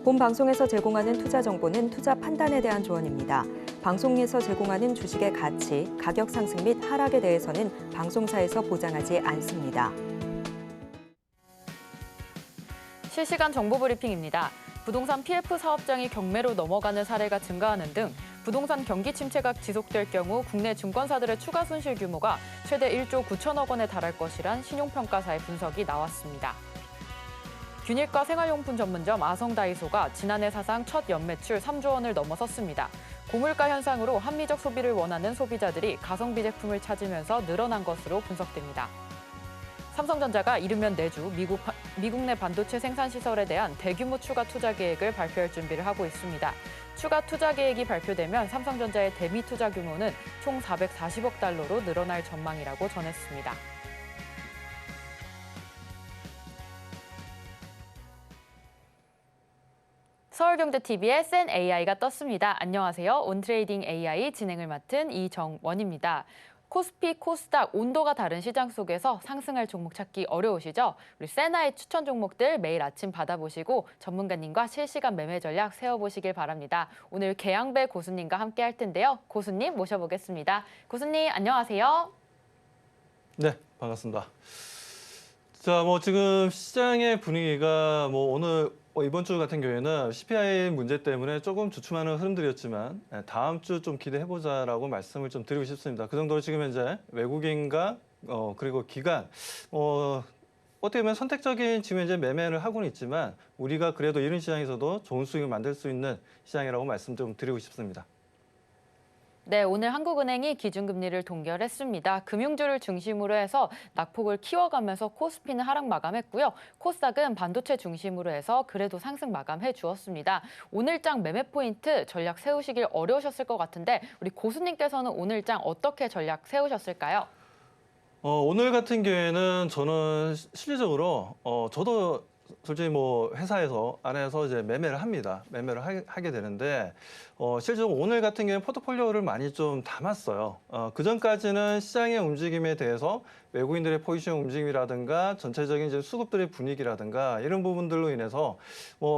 본 방송에서 제공하는 투자 정보는 투자 판단에 대한 조언입니다. 방송에서 제공하는 주식의 가치, 가격 상승 및 하락에 대해서는 방송사에서 보장하지 않습니다. 실시간 정보 브리핑입니다. 부동산 PF 사업장이 경매로 넘어가는 사례가 증가하는 등 부동산 경기 침체가 지속될 경우 국내 증권사들의 추가 손실 규모가 최대 1조 9천억 원에 달할 것이란 신용평가사의 분석이 나왔습니다. 균일가 생활용품 전문점 아성다이소가 지난해 사상 첫 연매출 3조 원을 넘어섰습니다. 고물가 현상으로 합리적 소비를 원하는 소비자들이 가성비 제품을 찾으면서 늘어난 것으로 분석됩니다. 삼성전자가 이르면 내주 미국 내 반도체 생산 시설에 대한 대규모 추가 투자 계획을 발표할 준비를 하고 있습니다. 추가 투자 계획이 발표되면 삼성전자의 대미 투자 규모는 총 440억 달러로 늘어날 전망이라고 전했습니다. 서울경제TV의 센 AI가 떴습니다. 안녕하세요. 온트레이딩 AI 진행을 맡은 이정원입니다. 코스피, 코스닥 온도가 다른 시장 속에서 상승할 종목 찾기 어려우시죠? 우리 세나의 추천 종목들 매일 아침 받아보시고 전문가님과 실시간 매매 전략 세워보시길 바랍니다. 오늘 계양배 고수님과 함께 할 텐데요. 고수님 모셔보겠습니다. 고수님 안녕하세요. 네, 반갑습니다. 자, 지금 시장의 분위기가 오늘 이번 주 같은 경우에는 CPI 문제 때문에 조금 주춤하는 흐름들이었지만 다음 주 좀 기대해보자라고 말씀을 좀 드리고 싶습니다. 그 정도로 지금 현재 외국인과 그리고 기관 어떻게 보면 선택적인 지금 현재 매매를 하고는 있지만 우리가 그래도 이런 시장에서도 좋은 수익을 만들 수 있는 시장이라고 말씀 좀 드리고 싶습니다. 네, 오늘 한국은행이 기준금리를 동결했습니다. 금융주를 중심으로 해서 낙폭을 키워가면서 코스피는 하락 마감했고요. 코스닥은 반도체 중심으로 해서 그래도 상승 마감해 주었습니다. 오늘장 매매 포인트 전략 세우시길 어려우셨을 것 같은데 우리 고수님께서는 오늘장 어떻게 전략 세우셨을까요? 오늘 같은 경우에는 저는 실질적으로 저도 솔직히 회사에서 안에서 이제 매매를 합니다. 매매를 하게 되는데 실제로 오늘 같은 경우에 포트폴리오를 많이 좀 담았어요. 그 전까지는 시장의 움직임에 대해서 외국인들의 포지션 움직임이라든가 전체적인 이제 수급들의 분위기라든가 이런 부분들로 인해서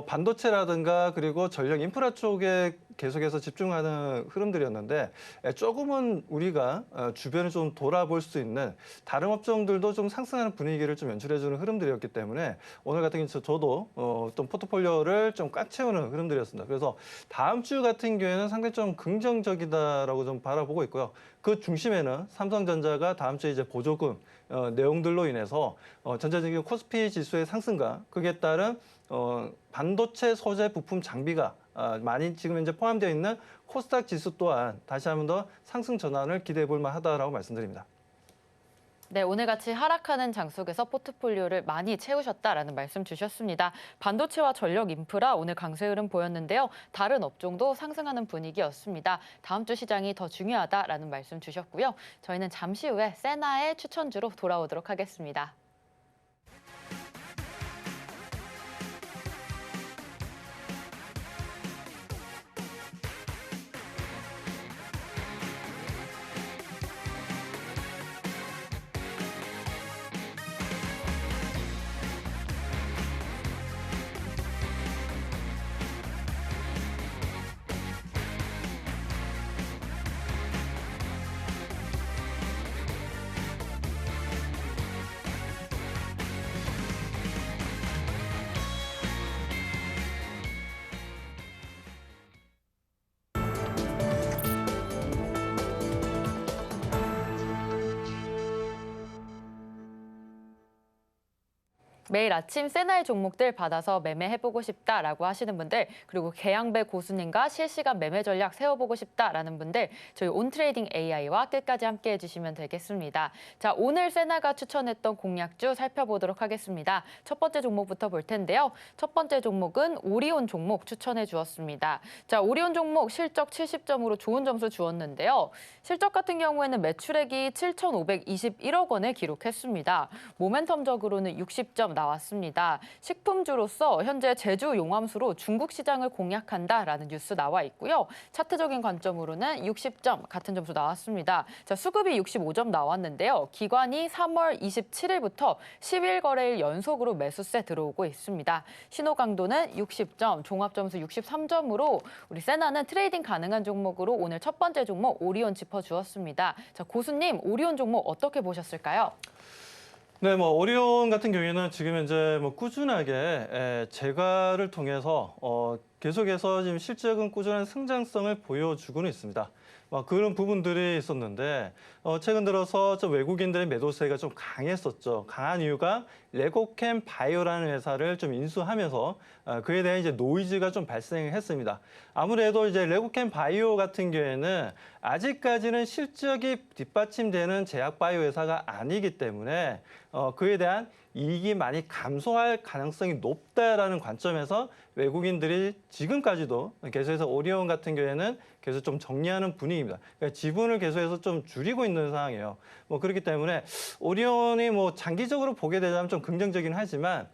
반도체라든가 그리고 전력 인프라 쪽에 계속해서 집중하는 흐름들이었는데 조금은 우리가 주변을 좀 돌아볼 수 있는 다른 업종들도 좀 상승하는 분위기를 좀 연출해주는 흐름들이었기 때문에 오늘 같은 경우 저도 어떤 포트폴리오를 좀 꽉 채우는 흐름들이었습니다. 그래서 다음 주 같은 경우에는 상당히 좀 긍정적이다라고 좀 바라보고 있고요. 그 중심에는 삼성전자가 다음 주에 이제 보조금 내용들로 인해서 전체적인 코스피 지수의 상승과 그에 따른 반도체 소재 부품 장비가 많이 지금 현재 포함되어 있는 코스닥 지수 또한 다시 한번 더 상승 전환을 기대해 볼 만하다라고 말씀드립니다. 네, 오늘같이 하락하는 장 속에서 포트폴리오를 많이 채우셨다라는 말씀 주셨습니다. 반도체와 전력 인프라 오늘 강세 흐름 보였는데요. 다른 업종도 상승하는 분위기였습니다. 다음 주 시장이 더 중요하다라는 말씀 주셨고요. 저희는 잠시 후에 세나의 추천주로 돌아오도록 하겠습니다. 매일 아침 세나의 종목들 받아서 매매해보고 싶다라고 하시는 분들, 그리고 계양배 고수님과 실시간 매매 전략 세워보고 싶다라는 분들, 저희 온트레이딩 AI와 끝까지 함께 해주시면 되겠습니다. 자, 오늘 세나가 추천했던 공략주 살펴보도록 하겠습니다. 첫 번째 종목부터 볼 텐데요. 첫 번째 종목은 오리온 종목 추천해 주었습니다. 자, 오리온 종목 실적 70점으로 좋은 점수 주었는데요. 실적 같은 경우에는 매출액이 7,521억 원을 기록했습니다. 모멘텀적으로는 60점 나왔습니다. 식품주로서 현재 제주 용암수로 중국 시장을 공략한다라는 뉴스 나와 있고요. 차트적인 관점으로는 60점 같은 점수 나왔습니다. 자, 수급이 65점 나왔는데요. 기관이 3월 27일부터 10일 거래일 연속으로 매수세 들어오고 있습니다. 신호 강도는 60점, 종합점수 63점으로 우리 세나는 트레이딩 가능한 종목으로 오늘 첫 번째 종목 오리온 짚어주었습니다. 자, 고수님, 오리온 종목 어떻게 보셨을까요? 네, 뭐 오리온 같은 경우에는 지금 현재 뭐 꾸준하게 재가를 통해서 계속해서 지금 실적은 꾸준한 성장성을 보여주고는 있습니다. 그런 부분들이 있었는데 최근 들어서 좀 외국인들의 매도세가 좀 강했었죠. 강한 이유가 레고캠 바이오라는 회사를 좀 인수하면서 그에 대한 이제 노이즈가 좀 발생했습니다. 아무래도 이제 레고캠 바이오 같은 경우에는 아직까지는 실적이 뒷받침되는 제약 바이오 회사가 아니기 때문에 그에 대한 이익이 많이 감소할 가능성이 높다라는 관점에서 외국인들이 지금까지도 계속해서 오리온 같은 경우에는 계속 좀 정리하는 분위기입니다. 그러니까 지분을 계속해서 좀 줄이고 있는 상황이에요. 그렇기 때문에 오리온이 장기적으로 보게 되자면 좀 긍정적이긴 하지만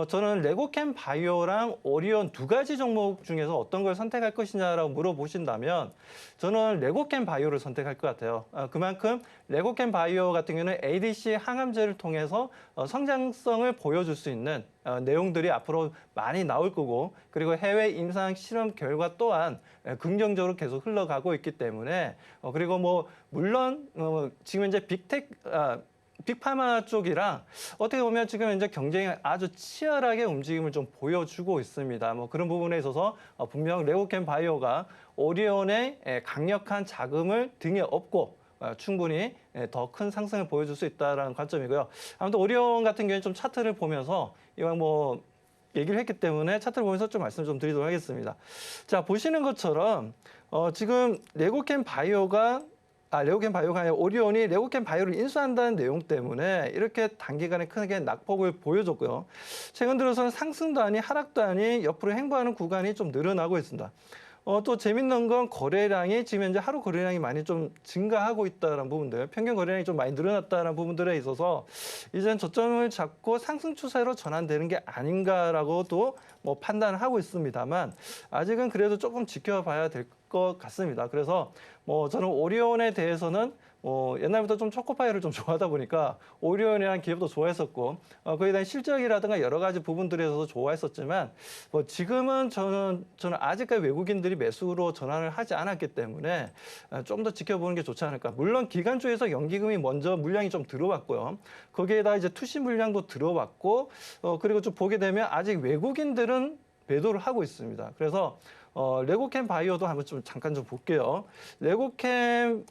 저는 레고캠 바이오랑 오리온 두 가지 종목 중에서 어떤 걸 선택할 것이냐라고 물어보신다면 저는 레고캠 바이오를 선택할 것 같아요. 그만큼 레고캠 바이오 같은 경우는 ADC 항암제를 통해서 성장성을 보여줄 수 있는 내용들이 앞으로 많이 나올 거고 그리고 해외 임상 실험 결과 또한 긍정적으로 계속 흘러가고 있기 때문에 그리고 물론 지금 현재 빅파마 쪽이랑 어떻게 보면 지금 현재 경쟁이 아주 치열하게 움직임을 좀 보여주고 있습니다. 그런 부분에 있어서 분명 레고캠 바이오가 오리온의 강력한 자금을 등에 업고 충분히 더 큰 상승을 보여줄 수 있다는 관점이고요. 아무튼 오리온 같은 경우에 좀 차트를 보면서 이왕 얘기를 했기 때문에 차트를 보면서 좀 말씀 좀 드리도록 하겠습니다. 자, 보시는 것처럼 지금 레고캠 바이오가 아니라 오리온이 레고캠 바이오를 인수한다는 내용 때문에 이렇게 단기간에 크게 낙폭을 보여줬고요. 최근 들어서는 상승도 아니 하락도 아니 옆으로 횡보하는 구간이 좀 늘어나고 있습니다. 또 재밌는 건 거래량이 지금 현재 하루 거래량이 많이 좀 증가하고 있다는 부분들, 평균 거래량이 좀 많이 늘어났다는 부분들에 있어서 이제는 저점을 잡고 상승 추세로 전환되는 게 아닌가라고도 판단을 하고 있습니다만 아직은 그래도 조금 지켜봐야 될 것 같습니다. 그래서 저는 오리온에 대해서는 옛날부터 좀 초코파이를 좀 좋아하다 보니까 오리온이라는 기업도 좋아했었고 거기에 대한 실적이라든가 여러 가지 부분들에서 좋아했었지만 지금은 저는 아직까지 외국인들이 매수로 전환을 하지 않았기 때문에 좀 더 지켜보는 게 좋지 않을까. 물론 기관주에서 연기금이 먼저 물량이 좀 들어왔고요. 거기에다 이제 투시 물량도 들어왔고 그리고 좀 보게 되면 아직 외국인들은 매도를 하고 있습니다. 그래서 레고캠 바이오도 한번 좀 잠깐 좀 볼게요. 레고캠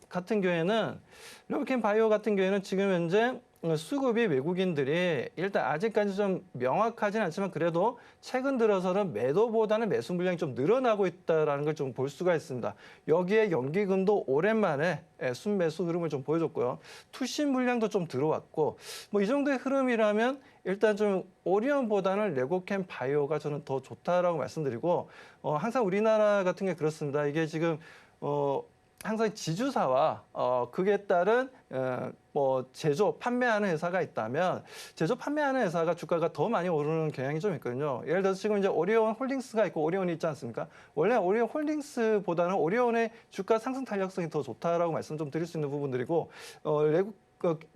바이오 같은 경우에는 지금 현재 수급이 외국인들이 일단 아직까지 좀 명확하진 않지만 그래도 최근 들어서는 매도보다는 매수 물량이 좀 늘어나고 있다는 걸 좀 볼 수가 있습니다. 여기에 연기금도 오랜만에 순매수 흐름을 좀 보여줬고요. 투신 물량도 좀 들어왔고 이 정도의 흐름이라면 일단 좀 오리온보다는 레고캠 바이오가 저는 더 좋다라고 말씀드리고 항상 우리나라 같은 게 그렇습니다. 이게 지금 항상 지주사와 그에 따른 제조 판매하는 회사가 있다면 제조 판매하는 회사가 주가가 더 많이 오르는 경향이 좀 있거든요. 예를 들어서 지금 이제 오리온 홀딩스가 있고 오리온이 있지 않습니까? 원래 오리온 홀딩스보다는 오리온의 주가 상승 탄력성이 더 좋다라고 말씀 좀 드릴 수 있는 부분들이고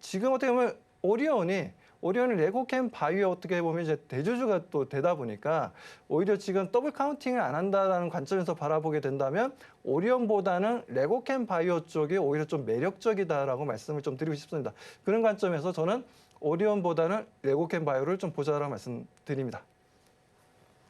지금 어떻게 보면 오리온이 레고캠 바이오 어떻게 보면 이제 대주주가 또 되다 보니까 오히려 지금 더블 카운팅을 안 한다라는 관점에서 바라보게 된다면 오리온보다는 레고캠 바이오 쪽이 오히려 좀 매력적이다라고 말씀을 좀 드리고 싶습니다. 그런 관점에서 저는 오리온보다는 레고캠 바이오를 좀 보자라고 말씀드립니다.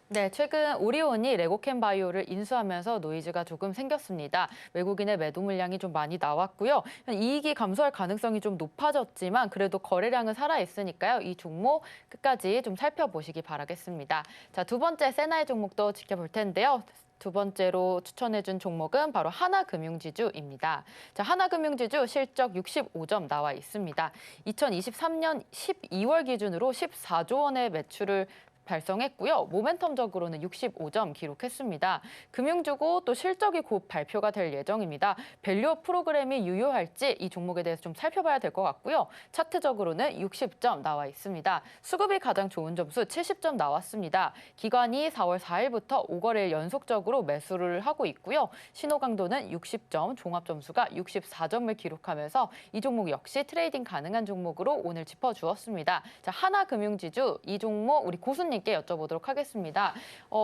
네, 최근 오리온이 레고캠 바이오를 인수하면서 노이즈가 조금 생겼습니다. 외국인의 매도 물량이 좀 많이 나왔고요. 이익이 감소할 가능성이 좀 높아졌지만 그래도 거래량은 살아있으니까요. 이 종목 끝까지 좀 살펴보시기 바라겠습니다. 자, 두 번째 세나의 종목도 지켜볼 텐데요. 두 번째로 추천해준 종목은 바로 하나금융지주입니다. 자, 하나금융지주 실적 65점 나와 있습니다. 2023년 12월 기준으로 14조 원의 매출을 달성했고요. 모멘텀적으로는 65점 기록했습니다. 금융주고 또 실적이 곧 발표가 될 예정입니다. 밸류업 프로그램이 유효할지 이 종목에 대해서 좀 살펴봐야 될 것 같고요. 차트적으로는 60점 나와 있습니다. 수급이 가장 좋은 점수 70점 나왔습니다. 기관이 4월 4일부터 5거래일 연속적으로 매수를 하고 있고요. 신호 강도는 60점, 종합 점수가 64점을 기록하면서 이 종목 역시 트레이딩 가능한 종목으로 오늘 짚어주었습니다. 자, 하나금융지주 이 종목 우리 고수님께 여쭤보도록 하겠습니다.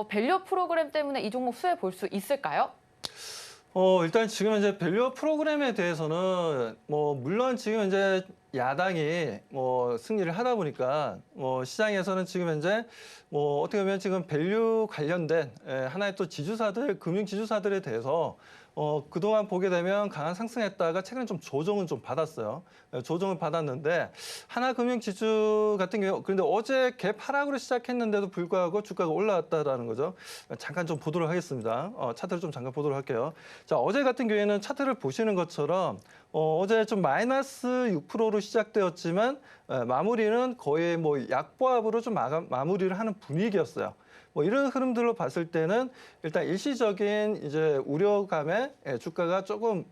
밸류업 프로그램 때문에 이 종목 수혜 볼 수 있을까요? 일단 지금 이제 밸류업 프로그램에 대해서는 물론 지금 이제 야당이 승리를 하다 보니까 시장에서는 지금 현재 어떻게 보면 지금 밸류 관련된 하나의 또 지주사들, 금융 지주사들에 대해서 그동안 보게 되면 강한 상승했다가 최근에 좀 조정은 좀 받았어요. 조정을 받았는데 하나금융지주 같은 경우 그런데 어제 갭 하락으로 시작했는데도 불구하고 주가가 올라왔다라는 거죠. 잠깐 좀 보도록 하겠습니다. 차트를 좀 잠깐 보도록 할게요. 자, 어제 같은 경우에는 차트를 보시는 것처럼 어제 좀 마이너스 6%로 시작되었지만 마무리는 거의 약보합으로 좀 마무리를 하는 분위기였어요. 이런 흐름들로 봤을 때는 일단 일시적인 이제 우려감에 주가가 조금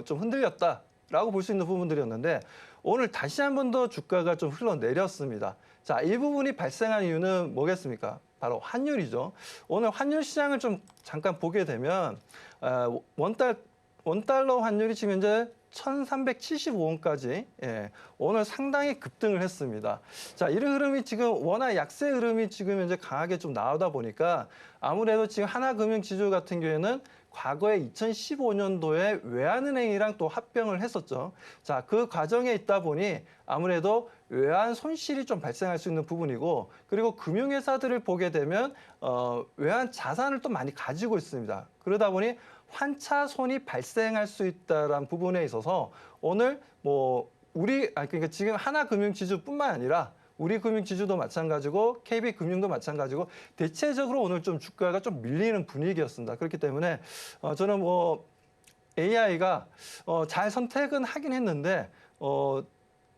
좀 흔들렸다라고 볼 수 있는 부분들이었는데 오늘 다시 한 번 더 주가가 좀 흘러내렸습니다. 자, 이 부분이 발생한 이유는 뭐겠습니까? 바로 환율이죠. 오늘 환율 시장을 좀 잠깐 보게 되면 원달러 환율이 지금 현재 1,375원까지 오늘 상당히 급등을 했습니다. 자, 이런 흐름이 지금 워낙 약세 흐름이 지금 현재 강하게 좀 나오다 보니까 아무래도 지금 하나금융지주 같은 경우에는 과거에 2015년도에 외환은행이랑 또 합병을 했었죠. 자, 그 과정에 있다 보니 아무래도 외환 손실이 좀 발생할 수 있는 부분이고 그리고 금융회사들을 보게 되면 외환 자산을 또 많이 가지고 있습니다. 그러다 보니 환차손이 발생할 수 있다는 부분에 있어서 오늘 그러니까 지금 하나금융지주뿐만 아니라 우리 금융지주도 마찬가지고 KB금융도 마찬가지고 대체적으로 오늘 좀 주가가 좀 밀리는 분위기였습니다. 그렇기 때문에 저는 AI가 잘 선택은 하긴 했는데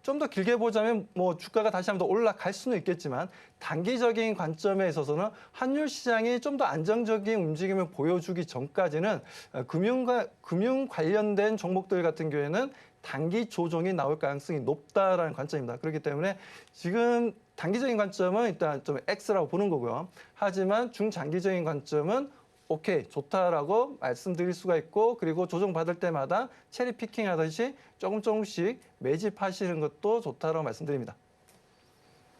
좀 더 길게 보자면 주가가 다시 한번 더 올라갈 수는 있겠지만 단기적인 관점에 있어서는 환율 시장이 좀 더 안정적인 움직임을 보여주기 전까지는 금융 관련된 종목들 같은 경우에는 단기 조정이 나올 가능성이 높다라는 관점입니다. 그렇기 때문에 지금 단기적인 관점은 일단 좀 X라고 보는 거고요. 하지만 중장기적인 관점은 오케이, 좋다라고 말씀드릴 수가 있고 그리고 조정받을 때마다 체리 피킹 하듯이 조금씩 매집하시는 것도 좋다라고 말씀드립니다.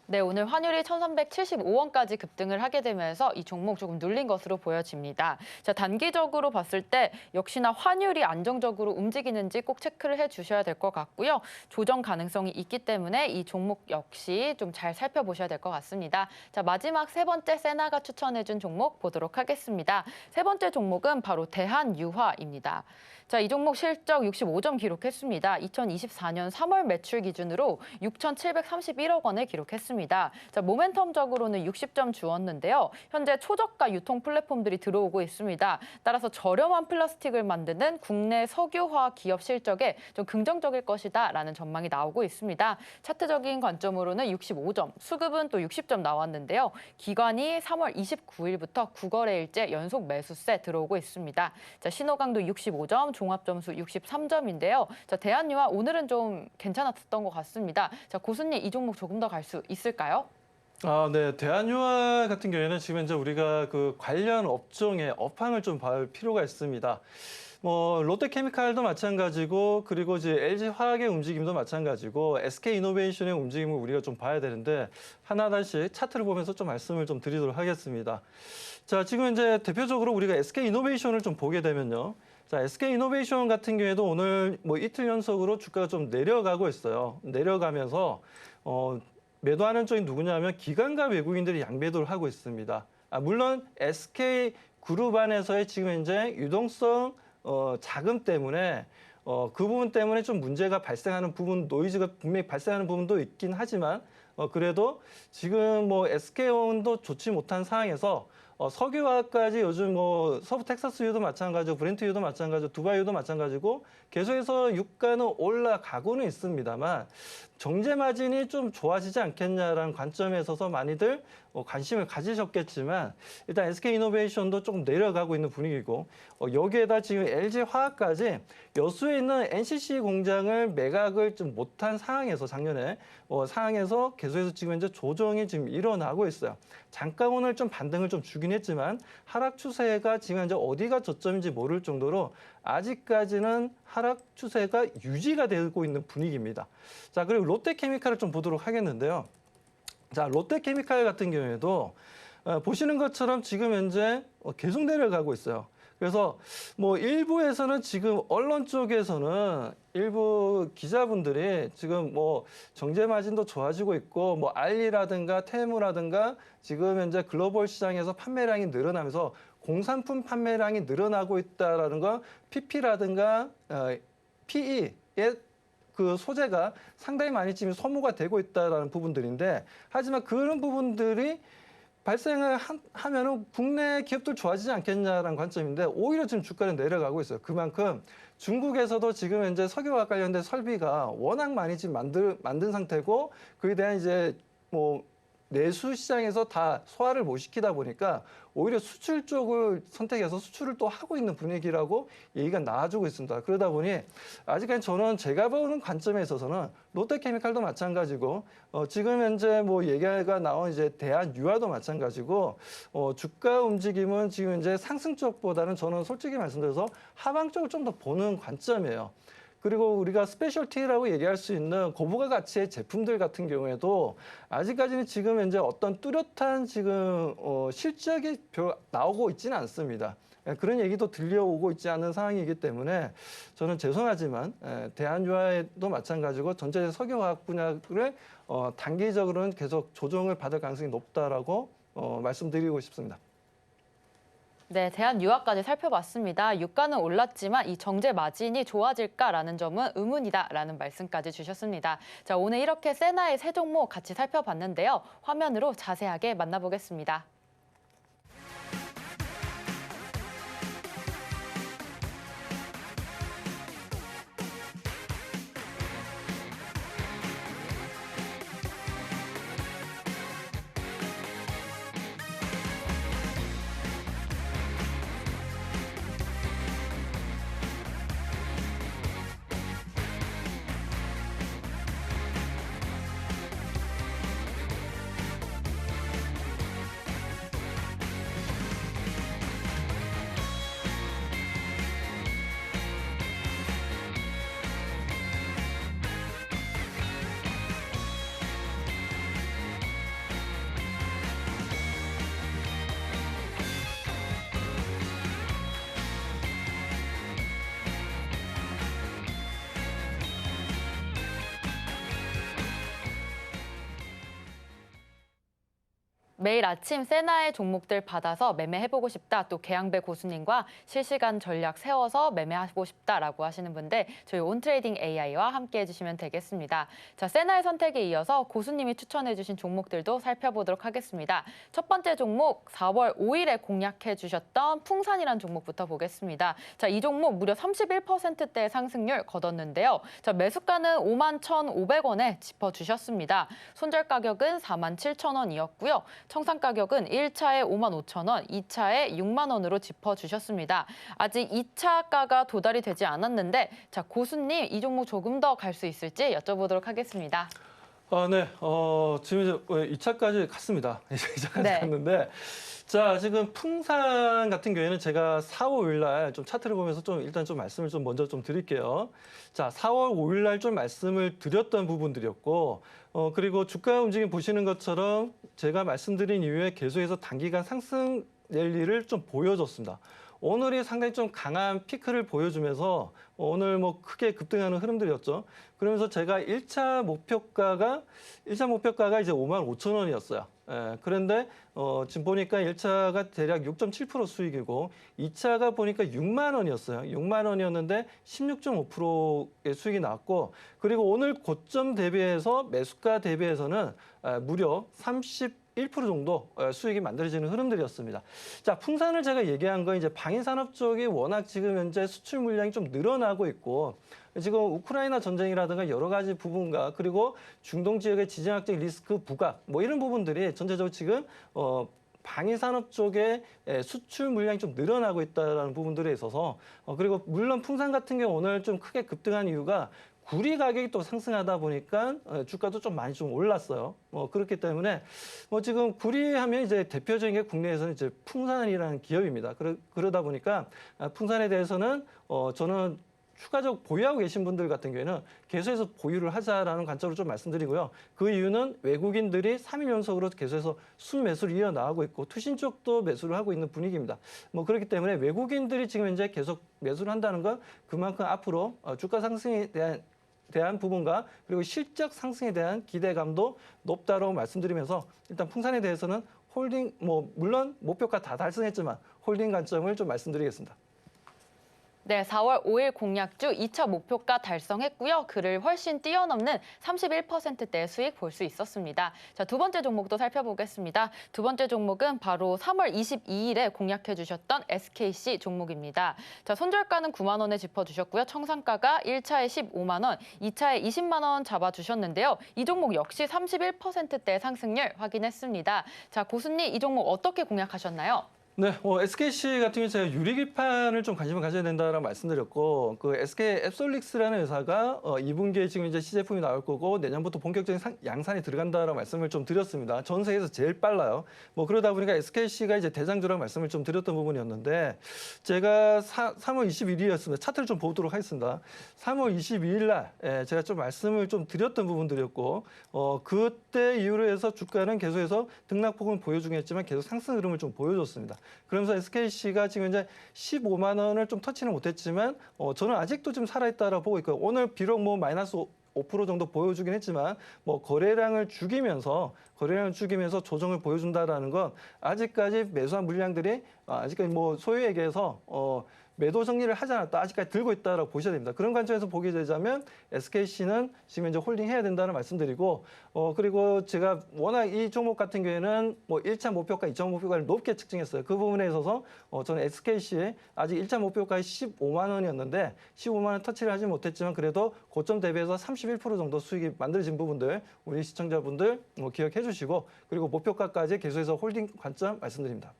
네, 오늘 환율이 1,375원까지 급등을 하게 되면서 이 종목 조금 눌린 것으로 보여집니다. 자, 단기적으로 봤을 때 역시나 환율이 안정적으로 움직이는지 꼭 체크를 해주셔야 될 것 같고요. 조정 가능성이 있기 때문에 이 종목 역시 좀 잘 살펴보셔야 될 것 같습니다. 자, 마지막 세 번째 세나가 추천해준 종목 보도록 하겠습니다. 세 번째 종목은 바로 대한유화입니다. 자, 이 종목 실적 65점 기록했습니다. 2024년 3월 매출 기준으로 6,731억 원을 기록했습니다. 자, 모멘텀적으로는 60점 주었는데요. 현재 초저가 유통 플랫폼들이 들어오고 있습니다. 따라서 저렴한 플라스틱을 만드는 국내 석유화학 기업 실적에 좀 긍정적일 것이다라는 전망이 나오고 있습니다. 차트적인 관점으로는 65점, 수급은 또 60점 나왔는데요. 기관이 3월 29일부터 9거래일째 연속 매수세 들어오고 있습니다. 자, 신호강도 65점, 종합점수 63점인데요. 자, 대한유화 오늘은 좀 괜찮았던 것 같습니다. 자, 고수님 이 종목 조금 더 갈 수 있을까요? 네. 대한유화 같은 경우에는 지금 이제 우리가 그 관련 업종의 업황을 좀 볼 필요가 있습니다. 롯데케미칼도 마찬가지고 그리고 이제 LG화학의 움직임도 마찬가지고 SK이노베이션의 움직임을 우리가 좀 봐야 되는데 하나씩 차트를 보면서 좀 말씀을 좀 드리도록 하겠습니다. 자, 지금 이제 대표적으로 우리가 SK이노베이션을 좀 보게 되면요. 자, SK이노베이션 같은 경우에도 오늘 이틀 연속으로 주가가 좀 내려가고 있어요. 내려가면서 매도하는 쪽이 누구냐면 기관과 외국인들이 양매도를 하고 있습니다. 물론 SK그룹 안에서의 지금 현재 유동성 자금 때문에 그 부분 때문에 좀 문제가 발생하는 부분, 노이즈가 분명히 발생하는 부분도 있긴 하지만 그래도 지금 SK온도 좋지 못한 상황에서 석유화학까지 요즘 서부 텍사스유도 마찬가지고 브렌트유도 마찬가지고 두바이유도 마찬가지고 계속해서 유가는 올라가고는 있습니다만 정제 마진이 좀 좋아지지 않겠냐라는 관점에 있어서 많이들 관심을 가지셨겠지만 일단 SK이노베이션도 조금 내려가고 있는 분위기고 여기에다 지금 LG화학까지 여수에 있는 NCC 공장을 매각을 좀 못한 상황에서 작년에 상황에서 계속해서 지금 현재 조정이 지금 일어나고 있어요. 잠깐 오늘 좀 반등을 좀 주긴 했지만 하락 추세가 지금 현재 어디가 저점인지 모를 정도로 아직까지는 하락 추세가 유지가 되고 있는 분위기입니다. 자, 그리고 롯데케미칼을 좀 보도록 하겠는데요. 자, 롯데케미칼 같은 경우에도 보시는 것처럼 지금 현재 계속 내려가고 있어요. 그래서 뭐 일부에서는 지금 언론 쪽에서는 일부 기자분들이 지금 뭐 정제 마진도 좋아지고 있고 뭐 알리라든가 테무라든가 지금 현재 글로벌 시장에서 판매량이 늘어나면서 공산품 판매량이 늘어나고 있다라는 거 PP라든가 PE의 그 소재가 상당히 많이 지금 소모가 되고 있다라는 부분들인데 하지만 그런 부분들이 발생을 하면은 국내 기업들 좋아지지 않겠냐라는 관점인데 오히려 지금 주가는 내려가고 있어요. 그만큼 중국에서도 지금 현재 석유화학 관련된 설비가 워낙 많이 지금 만든 상태고 그에 대한 이제 뭐 내수 시장에서 다 소화를 못 시키다 보니까 오히려 수출 쪽을 선택해서 수출을 또 하고 있는 분위기라고 얘기가 나와주고 있습니다. 그러다 보니 아직까지 저는 제가 보는 관점에 있어서는 롯데케미칼도 마찬가지고 지금 현재 뭐 얘기가 나온 이제 대한유화도 마찬가지고 주가 움직임은 지금 이제 상승 쪽보다는 저는 솔직히 말씀드려서 하방 쪽을 좀 더 보는 관점이에요. 그리고 우리가 스페셜티라고 얘기할 수 있는 고부가 가치의 제품들 같은 경우에도 아직까지는 지금 현재 어떤 뚜렷한 지금 실적이 나오고 있지는 않습니다. 그런 얘기도 들려오고 있지 않은 상황이기 때문에 저는 죄송하지만 대한유화도 마찬가지고 전체 석유화학 분야를 단기적으로는 계속 조정을 받을 가능성이 높다라고 말씀드리고 싶습니다. 네, 대한유화까지 살펴봤습니다. 유가는 올랐지만 이 정제 마진이 좋아질까라는 점은 의문이다라는 말씀까지 주셨습니다. 자, 오늘 이렇게 세나의 세 종목 같이 살펴봤는데요. 화면으로 자세하게 만나보겠습니다. 매일 아침 세나의 종목들 받아서 매매해보고 싶다. 또 계양배 고수님과 실시간 전략 세워서 매매하고 싶다라고 하시는 분들 저희 온트레이딩 AI와 함께 해주시면 되겠습니다. 자, 세나의 선택에 이어서 고수님이 추천해주신 종목들도 살펴보도록 하겠습니다. 첫 번째 종목 4월 5일에 공략해주셨던 풍산이라는 종목부터 보겠습니다. 자, 이 종목 무려 31%대 상승률 거뒀는데요. 자, 매수가는 51,500원에 짚어주셨습니다. 손절 가격은 47,000원이었고요. 청산 가격은 1차에 55,000원, 2차에 6만 원으로 짚어주셨습니다. 아직 2차가가 도달이 되지 않았는데 자, 고수님 이 종목 조금 더 갈 수 있을지 여쭤보도록 하겠습니다. 네, 지금 이제 2차까지 갔습니다. 2차까지 네. 갔는데 자, 지금 풍산 같은 경우에는 제가 4월 5일 날 좀 차트를 보면서 좀 일단 좀 말씀을 좀 먼저 좀 드릴게요. 자, 4월 5일 날 좀 말씀을 드렸던 부분들이었고 그리고 주가 움직임 보시는 것처럼 제가 말씀드린 이후에 계속해서 단기간 상승 랠리를 좀 보여줬습니다. 오늘이 상당히 좀 강한 피크를 보여주면서 오늘 뭐 크게 급등하는 흐름들이었죠. 그러면서 제가 1차 목표가가 이제 55,000원이었어요. 그런데 지금 보니까 1차가 대략 6.7% 수익이고 2차가 보니까 6만 원이었어요. 6만 원이었는데 16.5%의 수익이 나왔고 그리고 오늘 고점 대비해서 매수가 대비해서는 무려 31% 1% 정도 수익이 만들어지는 흐름들이었습니다. 자, 풍산을 제가 얘기한 건 이제 방위산업 쪽이 워낙 지금 현재 수출 물량이 좀 늘어나고 있고 지금 우크라이나 전쟁이라든가 여러 가지 부분과 그리고 중동 지역의 지정학적 리스크 부각 뭐 이런 부분들이 전체적으로 지금 방위산업 쪽에 수출 물량이 좀 늘어나고 있다는 부분들에 있어서 그리고 물론 풍산 같은 경우 오늘 좀 크게 급등한 이유가 구리 가격이 또 상승하다 보니까 주가도 좀 많이 좀 올랐어요. 그렇기 때문에 지금 구리 하면 이제 대표적인 게 국내에서는 이제 풍산이라는 기업입니다. 그러다 보니까 풍산에 대해서는 저는 추가적 보유하고 계신 분들 같은 경우에는 계속해서 보유를 하자라는 관점으로 좀 말씀드리고요. 그 이유는 외국인들이 3일 연속으로 계속해서 순매수를 이어나가고 있고 투신 쪽도 매수를 하고 있는 분위기입니다. 그렇기 때문에 외국인들이 지금 현재 계속 매수를 한다는 건 그만큼 앞으로 주가 상승에 대한 부분과 그리고 실적 상승에 대한 기대감도 높다고 말씀드리면서 일단 풍산에 대해서는 홀딩 물론 목표가 다 달성했지만 홀딩 관점을 좀 말씀드리겠습니다. 네, 4월 5일 공약주 2차 목표가 달성했고요. 그를 훨씬 뛰어넘는 31%대 수익 볼 수 있었습니다. 자, 두 번째 종목도 살펴보겠습니다. 두 번째 종목은 바로 3월 22일에 공약해 주셨던 SKC 종목입니다. 자, 손절가는 9만 원에 짚어주셨고요. 청산가가 1차에 15만 원, 2차에 20만 원 잡아주셨는데요. 이 종목 역시 31%대 상승률 확인했습니다. 자, 고수님, 이 종목 어떻게 공약하셨나요? 네, SKC 같은 경우 제가 유리기판을 좀 관심을 가져야 된다라고 말씀드렸고, 그 SK 앱솔릭스라는 회사가 2분기에 지금 이제 시제품이 나올 거고 내년부터 본격적인 양산이 들어간다라고 말씀을 좀 드렸습니다. 전 세계에서 제일 빨라요. 그러다 보니까 SKC가 이제 대장주라고 말씀을 좀 드렸던 부분이었는데, 제가 3월 21일이었습니다. 차트를 좀 보도록 하겠습니다. 3월 22일 날 제가 좀 말씀을 좀 드렸던 부분들이었고, 그때 이후로 해서 주가는 계속해서 등락폭은 보여주긴 했지만 계속 상승 흐름을 좀 보여줬습니다. 그러면서 SKC가 지금 이제 15만 원을 좀 터치는 못했지만 저는 아직도 좀 살아있다라고 보고 있고요. 오늘 비록 마이너스 5% 정도 보여주긴 했지만 거래량을 죽이면서 조정을 보여준다라는 건 아직까지 매수한 물량들이 아직까지 소위 얘기해서 매도 정리를 하지 않았다. 아직까지 들고 있다라고 보셔야 됩니다. 그런 관점에서 보게 되자면 SKC는 지금 이제 홀딩해야 된다는 말씀드리고 그리고 제가 워낙 이 종목 같은 경우에는 1차 목표가 2차 목표가를 높게 측정했어요. 그 부분에 있어서 저는 SKC에 아직 1차 목표가 15만 원이었는데 15만 원 터치를 하지 못했지만 그래도 고점 대비해서 31% 정도 수익이 만들어진 부분들 우리 시청자분들 기억해 주시고 그리고 목표가까지 계속해서 홀딩 관점 말씀드립니다.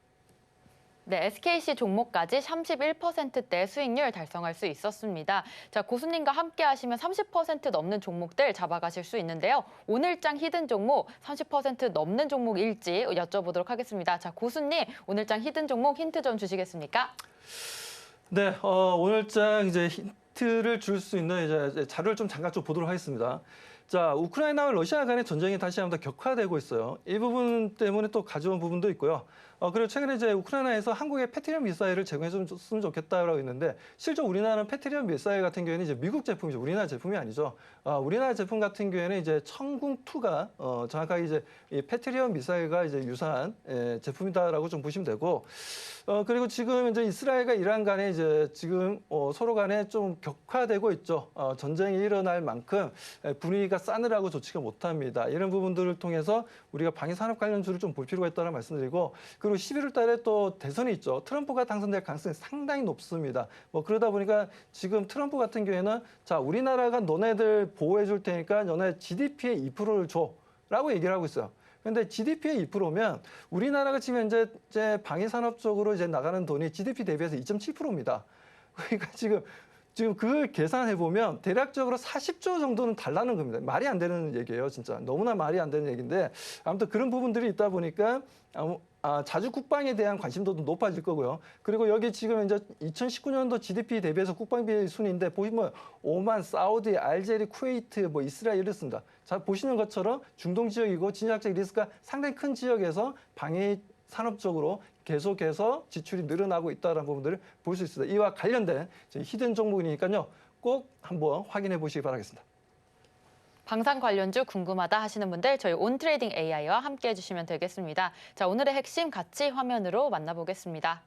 네, SKC 종목까지 31%대 수익률 달성할 수 있었습니다. 자, 고수님과 함께 하시면 30% 넘는 종목들 잡아가실 수 있는데요. 오늘장 히든 종목 30% 넘는 종목일지 여쭤보도록 하겠습니다. 자, 고수님, 오늘장 히든 종목 힌트 좀 주시겠습니까? 네, 오늘장 이제 힌트를 줄 수 있는 이제 자료를 좀 잠깐 좀 보도록 하겠습니다. 자, 우크라이나와 러시아 간의 전쟁이 다시 한번 더 격화되고 있어요. 이 부분 때문에 또 가져온 부분도 있고요. 그리고 최근에 이제 우크라이나에서 한국에 패트리엇 미사일을 제공해줬으면 좋겠다라고 했는데 실제 우리나라는 패트리엇 미사일 같은 경우에는 이제 미국 제품이죠. 우리나라 제품이 아니죠. 우리나라 제품 같은 경우에는 이제 천궁2가 정확하게 이제 이 패트리엇 미사일과 이제 유사한 제품이다라고 좀 보시면 되고 그리고 지금 이제 이스라엘과 이란 간에 이제 지금 서로 간에 좀 격화되고 있죠. 전쟁이 일어날 만큼 분위기가 싸늘하고 좋지가 못합니다. 이런 부분들을 통해서 우리가 방위산업 관련주를 좀 볼 필요가 있다는 말씀드리고 그리고 11월 달에 또 대선이 있죠. 트럼프가 당선될 가능성이 상당히 높습니다. 그러다 보니까 지금 트럼프 같은 경우에는 자, 우리나라가 너네들 보호해 줄 테니까 너네 GDP의 2%를 줘라고 얘기를 하고 있어요. 그런데 GDP의 2%면 우리나라가 지금 현재 방위산업 쪽으로 이제 나가는 돈이 GDP 대비해서 2.7%입니다. 그러니까 지금 그걸 계산해 보면 대략적으로 40조 정도는 달라는 겁니다. 말이 안 되는 얘기예요, 진짜. 너무나 말이 안 되는 얘기인데 아무튼 그런 부분들이 있다 보니까 자주 국방에 대한 관심도도 높아질 거고요. 그리고 여기 지금 이제 2019년도 GDP 대비해서 국방비 순위인데 보시면 오만, 사우디, 알제리, 쿠웨이트, 이스라엘 이렇습니다. 자, 보시는 것처럼 중동 지역이고 진화적 리스크가 상당히 큰 지역에서 방위 산업적으로 계속해서 지출이 늘어나고 있다는 부분들을 볼 수 있습니다. 이와 관련된 히든 종목이니까요. 꼭 한번 확인해 보시기 바라겠습니다. 방산 관련주 궁금하다 하시는 분들 저희 온트레이딩 AI와 함께 해주시면 되겠습니다. 자, 오늘의 핵심 같이 화면으로 만나보겠습니다.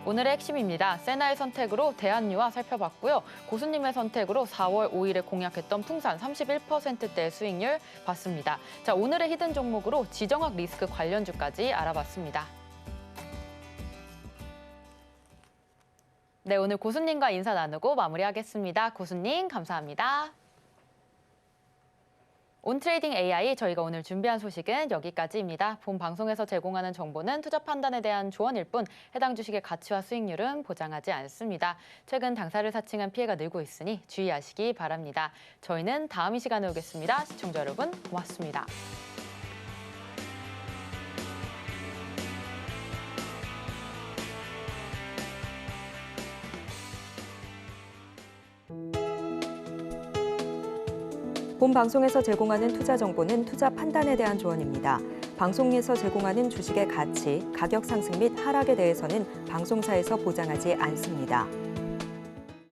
오늘의 핵심입니다. 세나의 선택으로 대한유화 살펴봤고요. 고수님의 선택으로 4월 5일에 공약했던 풍산 31%대의 수익률 봤습니다. 자, 오늘의 히든 종목으로 지정학 리스크 관련주까지 알아봤습니다. 네, 오늘 고수님과 인사 나누고 마무리하겠습니다. 고수님, 감사합니다. 온트레이딩 AI 저희가 오늘 준비한 소식은 여기까지입니다. 본 방송에서 제공하는 정보는 투자 판단에 대한 조언일 뿐 해당 주식의 가치와 수익률은 보장하지 않습니다. 최근 당사를 사칭한 피해가 늘고 있으니 주의하시기 바랍니다. 저희는 다음 이 시간에 오겠습니다. 시청자 여러분 고맙습니다. 본 방송에서 제공하는 투자 정보는 투자 판단에 대한 조언입니다. 방송에서 제공하는 주식의 가치, 가격 상승 및 하락에 대해서는 방송사에서 보장하지 않습니다.